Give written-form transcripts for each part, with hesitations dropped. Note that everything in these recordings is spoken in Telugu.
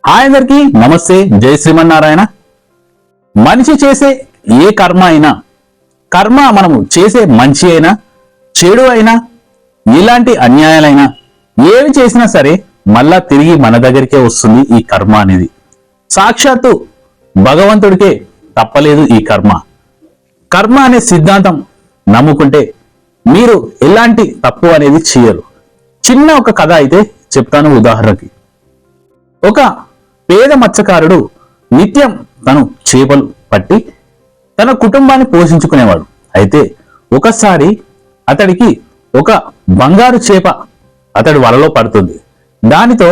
హాయ్ అందరికీ నమస్తే. జై శ్రీమన్నారాయణ. మనిషి చేసే ఏ కర్మ అయినా, కర్మ మనము చేసే మంచి అయినా చెడు అయినా ఎలాంటి అన్యాయాలైనా ఏవి చేసినా సరే మళ్ళా తిరిగి మన దగ్గరికే వస్తుంది ఈ కర్మ అనేది. సాక్షాత్తు భగవంతుడికే తప్పలేదు ఈ కర్మ. కర్మ అనే సిద్ధాంతం నమ్ముకుంటే మీరు ఎలాంటి తప్పు అనేది చేయరు. చిన్న ఒక కథ అయితే చెప్తాను. ఉదాహరణకి, ఒక పేద మత్స్యకారుడు నిత్యం తను చేపలు పట్టి తన కుటుంబాన్ని పోషించుకునేవాడు. అయితే ఒకసారి అతడికి ఒక బంగారు చేప అతడి వలలో పడుతుంది. దానితో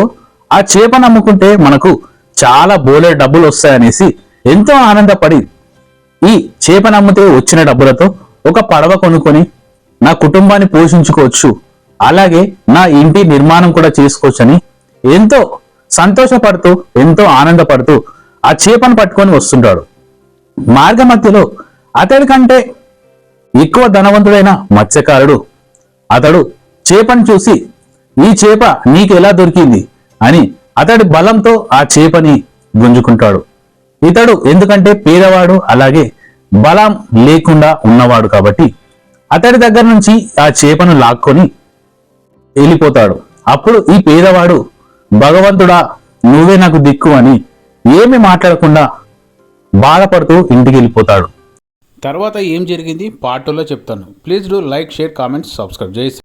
ఆ చేపను అమ్ముకుంటే మనకు చాలా బోలే డబ్బులు వస్తాయనేసి ఎంతో ఆనందపడి ఈ చేపను అమ్మితే వచ్చిన డబ్బులతో ఒక పడవ కొనుక్కొని నా కుటుంబాన్ని పోషించుకోవచ్చు, అలాగే నా ఇంటి నిర్మాణం కూడా చేసుకోవచ్చని ఎంతో సంతోషపడుతూ ఎంతో ఆనందపడుతూ ఆ చేపను పట్టుకొని వస్తుంటాడు. మార్గ మధ్యలో అతడి కంటే ఎక్కువ ధనవంతుడైన మత్స్యకారుడు అతడు చేపను చూసి, ఈ చేప నీకు ఎలా దొరికింది అని అతడి బలంతో ఆ చేపని గుంజుకుంటాడు. ఇతడు ఎందుకంటే పేదవాడు, అలాగే బలం లేకుండా ఉన్నవాడు కాబట్టి అతడి దగ్గర నుంచి ఆ చేపను లాక్కొని వెళ్ళిపోతాడు. అప్పుడు ఈ పేదవాడు, భగవంతుడా నువ్వే నాకు దిక్కు అని ఏమి మాట్లాడకుండా బాధపడుతూ ఇంటికి వెళ్ళిపోతాడు. తర్వాత ఏం జరిగింది పార్ట్ 2లో చెప్తాను. Please do like, share, comment, subscribe. జై